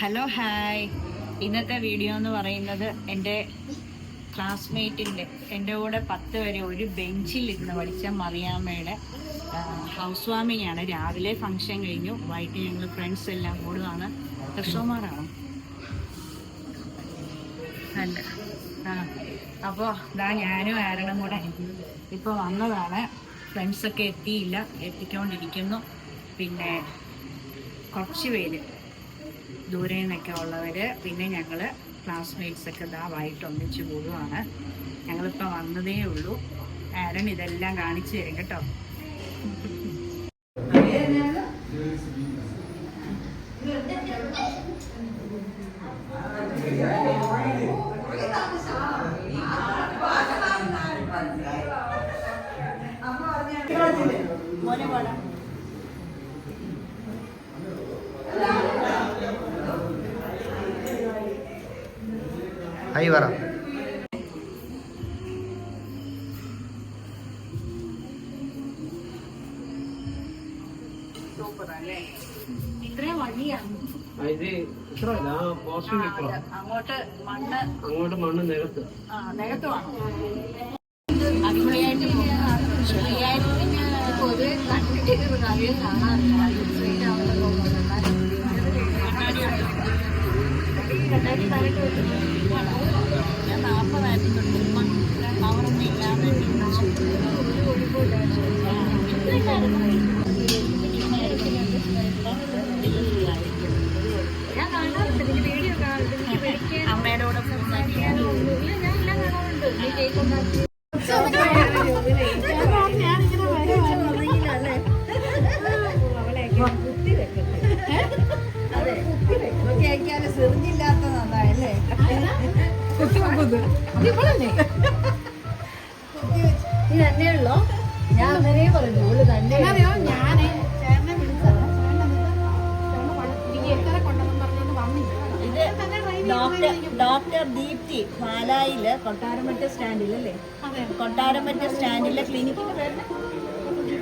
Hello hi. ഇന്നത്തെ video എന്ന് പറയുന്നത് എൻ്റെ ക്ലാസ്മേറ്റിൻ്റെ എൻ്റെ കൂടെ 10 വരെ ഒരു ബെഞ്ചിൽ ഇരുന്ന് പഠിച്ച മറിയാമ്മയുടെ ഹൗസ് വാമിംഗ് ആണ്. രാവിലെ ഫംഗ്ഷൻ കഴിഞ്ഞു, വൈകിട്ട് ഞങ്ങൾ ഫ്രണ്ട്സ് എല്ലാം കൂടുകയാണ്. കൃഷ്ണകുമാറാണോ? അല്ല. അപ്പോൾ ഇതാ ഞാനും ആരണം കൂടെ ഇപ്പോൾ വന്നതാണ്. ഫ്രണ്ട്സൊക്കെ എത്തിയില്ല, എത്തിക്കൊണ്ടിരിക്കുന്നു. പിന്നെ കുറച്ച് പേര് ദൂരെ നിന്നൊക്കെ ഉള്ളവർ, പിന്നെ ഞങ്ങൾ ക്ലാസ്മേറ്റ്സൊക്കെ ഇതാ വൈകിട്ട് ഒന്നിച്ച് കൂടുകയാണ്. ഞങ്ങളിപ്പോൾ വന്നതേ ഉള്ളൂ. ആരൻ ഇതെല്ലാം കാണിച്ചു തരും കേട്ടോ. മോനെ പാടാം. ഹായ് പറ. ഇത്രയും വഴിയാണ്. അങ്ങോട്ട് മണ്ണ് നികത്തുവാണ്. അടിപൊളിയായിട്ട് പൊതുവെ കണ്ടിട്ട് കാര്യം കാണാറില്ല. ഞാൻ 40 അവറൊന്നും ഇല്ലാതെ ഞാൻ കാണാറുണ്ട്. വീഡിയോ അമ്മയുടെ കൂടെ സെറിഞ്ഞില്ലാത്ത നന്നായല്ലേ? നീ തന്നെ ഉള്ളോ? ഞാൻ അങ്ങനെ പറഞ്ഞു. ഓള് തന്നെ ഡോക്ടർ ദീപ്തി പാലായില് കൊട്ടാരമറ്റ സ്റ്റാൻഡിലല്ലേ? കൊട്ടാരമറ്റ സ്റ്റാൻഡിലെ ക്ലിനിക്കിന്റെ പേര്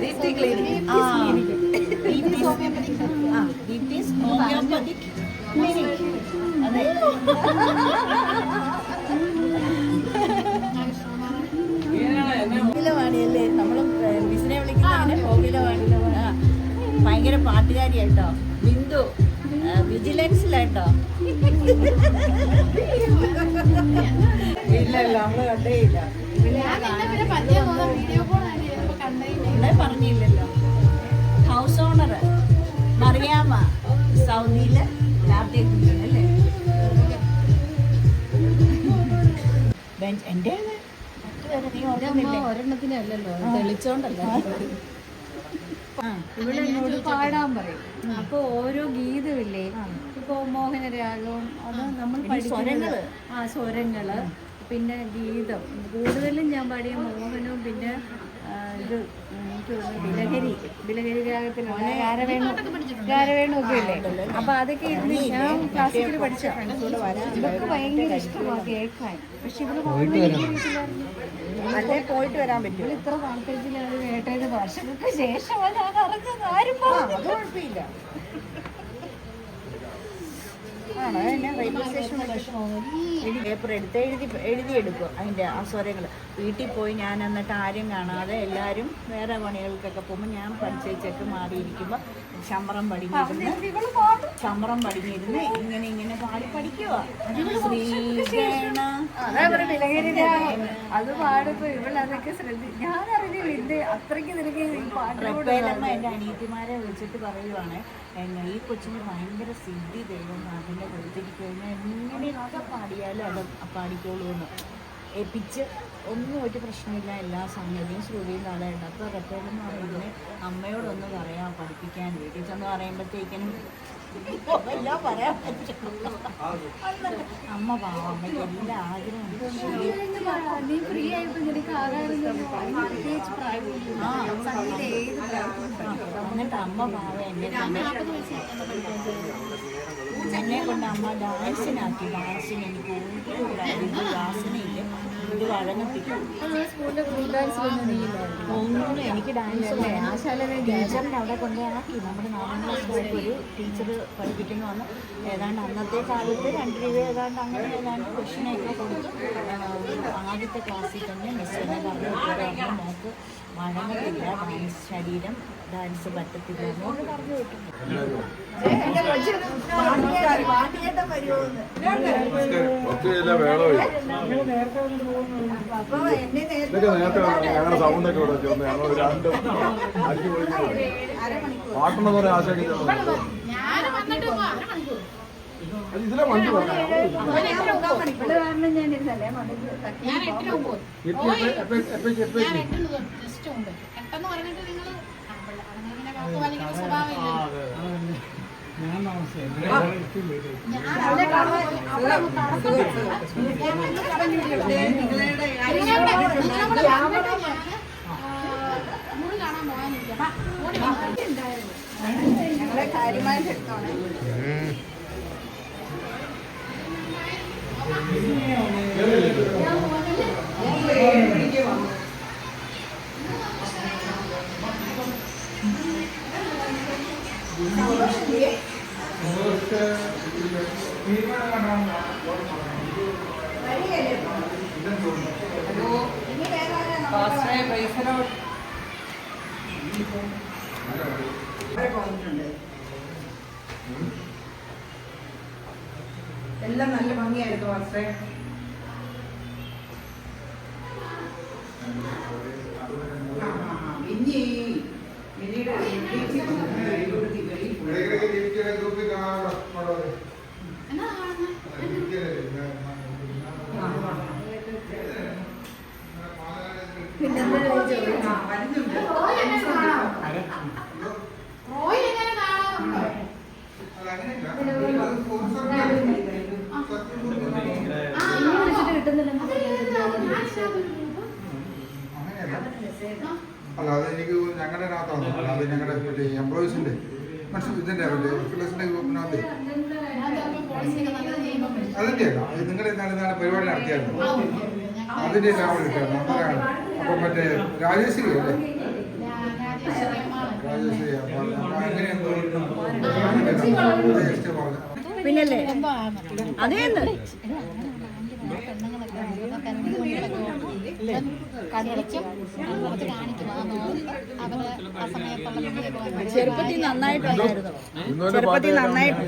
Deepthi clinic. Deepthi's homoeopathic clinic. അതെ, കോകിലവാണിയല്ലേ? നമ്മളും ബിസിനെ വിളിക്കുന്ന കോകിലവാണി. ഭയങ്കര പാട്ടുകാരിയായിട്ടോ ബിന്ദു. വിജിലൻസിലായിട്ടോ. ഇല്ല നമ്മള് കണ്ടേ ഇല്ല. പറഞ്ഞില്ലല്ലോ. ഹൗസ് ഓണർ മറിയാമ്മ സൗദിയില് അല്ലേ? എന്റെ ഒരെണ്ണത്തിനല്ലല്ലോ, തെളിച്ചോണ്ടല്ല. ഇവിടെ എന്നോട് പാടാൻ പറയും. അപ്പൊ ഓരോ ഗീതമില്ലേ, ഇപ്പൊ മോഹനരാഗം, അത് നമ്മൾ പഠിക്കുന്നത്. സ്വരങ്ങള്, പിന്നെ ഗീതം. കൂടുതലും ഞാൻ പാടിയ മോഹനവും പിന്നെ ഇത് എനിക്ക് ബിലഹരി രാഗത്തിലുള്ള ഗാരവേണു ഒക്കെ ഇല്ലേ. അപ്പൊ അതൊക്കെ ഇരുന്ന് ഞാൻ ക്ലാസിക്കൽ പഠിച്ച ഇതൊക്കെ ഭയങ്കര ഇഷ്ടമാണ് കേൾക്കാൻ. പക്ഷെ ഇവിടെ പോയിട്ട് വരാൻ പറ്റും. ഇത്ര താല്പര്യത്തിലാണ് കേട്ടത്. വർഷങ്ങൾക്ക് ശേഷമാണ് ഞാൻ അറിഞ്ഞത്. ആരും കുഴപ്പമില്ല. റെയിൽവേ സ്റ്റേഷൻ പേപ്പർ എടുത്ത് എഴുതിയെടുക്കും അതിൻ്റെ ആ സ്വരങ്ങൾ. വീട്ടിൽ പോയി ഞാൻ എന്നിട്ട് ആരും കാണാതെ എല്ലാവരും വേറെ പണികൾക്കൊക്കെ പോകുമ്പോൾ ഞാൻ പഠിച്ചേച്ചൊക്കെ മാറിയിരിക്കുമ്പോൾ ശമ്പറം പടിഞ്ഞിരുന്ന് ഇങ്ങനെ പാടി പഠിക്കുക. അത് പാടുമ്പോ ഇവളതൊക്കെ ഞാൻ അറിഞ്ഞില്ല. അത്രയ്ക്ക് നിനക്ക് റെപ്പേലമ്മ എൻ്റെ അനിയത്തിമാരെ വിളിച്ചിട്ട് പറയുവാണ്, ഈ കൊച്ചിന് ഭയങ്കര സിദ്ധി ദൈവം അതിൻ്റെ കൊടുത്തിരിക്കുമെന്ന്, എങ്ങനെയൊക്കെ പാടിയാലും അത് പാടിക്കോളൂ എന്ന് എപ്പിച്ച്. ഒന്നും ഒരു പ്രശ്നമില്ല, എല്ലാ സംഗതിയും ശ്രുതിയും താളമുണ്ട്. അപ്പോൾ റെപ്പേലെന്ന് പറയുന്നത് അമ്മയോടൊന്ന് പറയാം പഠിപ്പിക്കാൻ. വീട്ടിൽ ചെന്ന് പറയുമ്പോഴത്തേക്കിനും എല്ലാം പറയാൻ പറ്റും. അമ്മ പാവം, അമ്മയ്ക്ക് എല്ലാ ആഗ്രഹമുണ്ട്. എന്നിട്ട് അമ്മ പാവം എന്നെ കൊണ്ട് അമ്മ ഡാൻസിനാക്കി. ഡാൻസിന് എനിക്ക് ഒരു ക്ലാസ്സിനില്ല. ഇത് വഴങ്ങത്തില്ല. സ്കൂളിലെ ഗ്രൂപ്പ് ഡാൻസിലൊന്നും നീയില്ലായിരുന്നു. ഒന്നും എനിക്ക് ഡാൻസ് ആശാലനെ ടീച്ചറിൻ്റെ അവിടെ കൊണ്ടുപോയി നമ്മുടെ 4ാം ക്ലാസ്സിലേക്ക് ഒരു ടീച്ചർ പഠിപ്പിക്കുന്നു വന്ന് ഏതാണ്ട് അന്നത്തെ കാലത്ത് 2 രൂപ ഏതാണ്ട് അങ്ങനെ ഏതാണ്ട് ക്വസ്റ്റ്യനൊക്കെ കൊടുത്ത് ആദ്യത്തെ ക്ലാസ്സിൽ തന്നെ മിസ്സിനെ പറഞ്ഞു മോക്ക് വഴങ്ങത്തില്ല, ഡാൻസ് ശരീരം ഡാൻസ് പറ്റത്തില്ല എന്നോട് പറഞ്ഞു വിട്ടിട്ടുണ്ട്. പാട്ടെന്ന് പറയാൻ ആശാക്കി ഇതിലെ വണ്ടി കാരണം ഞാനിരുന്നല്ലേ ഞങ്ങളെ കാര്യമായിട്ട് എടുത്തോണേ. എല്ലാം നല്ല ഭംഗിയായിരുന്നു മാസ്റ്ററെ. അല്ല അത് എനിക്ക് ഞങ്ങളുടെ അതിനകത്താണ്, അത് ഞങ്ങളുടെ മറ്റേ എംപ്ലോയീസിന്റെ ഇതിന്റെ ഫിലിസിന്റെ ഗ്രൂപ്പിനകത്ത് അതിന്റെ അല്ല, നിങ്ങളുടെ ഇന്നാണ് പരിപാടി നടത്തിയായിരുന്നു, അതിന്റെ ലാഭം കിട്ടായിരുന്നു. അന്നേരമാണ് അപ്പൊ മറ്റേ രാജേശ്വരി അല്ലേ, രാജേശ്വരി അങ്ങനെ എന്തോ പറഞ്ഞു. പിന്നല്ലേ അതേ ചെറുപ്പത്തിൽ നന്നായിട്ടുണ്ടായിരുന്നു, ചെറുപ്പത്തിൽ നന്നായിട്ട്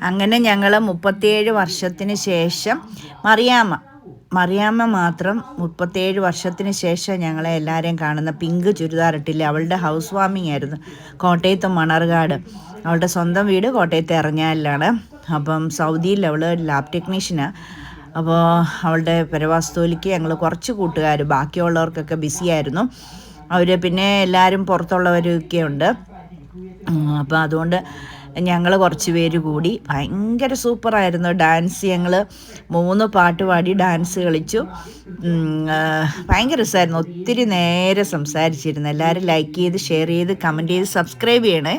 അങ്ങനെ ഞങ്ങൾ 37 വർഷത്തിന് ശേഷം മറിയാമ്മ മാത്രം 37 വർഷത്തിന് ശേഷം ഞങ്ങളെ എല്ലാവരെയും കാണുന്ന പിങ്ക് ചുരിദാറിട്ടില്ല. അവളുടെ ഹൗസ് വാമിങ് ആയിരുന്നു കോട്ടയത്ത് മണർകാട്. അവളുടെ സ്വന്തം വീട് കോട്ടയത്ത് എറഞ്ഞാലിലാണ്. അപ്പം സൗദിയിൽ അവൾ ലാബ് ടെക്നീഷ്യനാണ്. അപ്പോൾ അവളുടെ പെരവാസ്തോലിക്ക് ഞങ്ങൾ കുറച്ച് കൂട്ടുകാർ, ബാക്കിയുള്ളവർക്കൊക്കെ ബിസിയായിരുന്നു. അവർ പിന്നെ എല്ലാവരും പുറത്തുള്ളവരൊക്കെ ഉണ്ട്. അപ്പോൾ അതുകൊണ്ട് ഞങ്ങൾ കുറച്ച് പേര് കൂടി ഭയങ്കര സൂപ്പറായിരുന്നു ഡാൻസ്. ഞങ്ങൾ 3 പാട്ട് പാടി ഡാൻസ് കളിച്ചു. ഭയങ്കര രസമായിരുന്നു. ഒത്തിരി നേരം സംസാരിച്ചിരുന്നു. എല്ലാവരും ലൈക്ക് ചെയ്ത് ഷെയർ ചെയ്ത് കമൻറ്റ് ചെയ്ത് സബ്സ്ക്രൈബ് ചെയ്യണേ.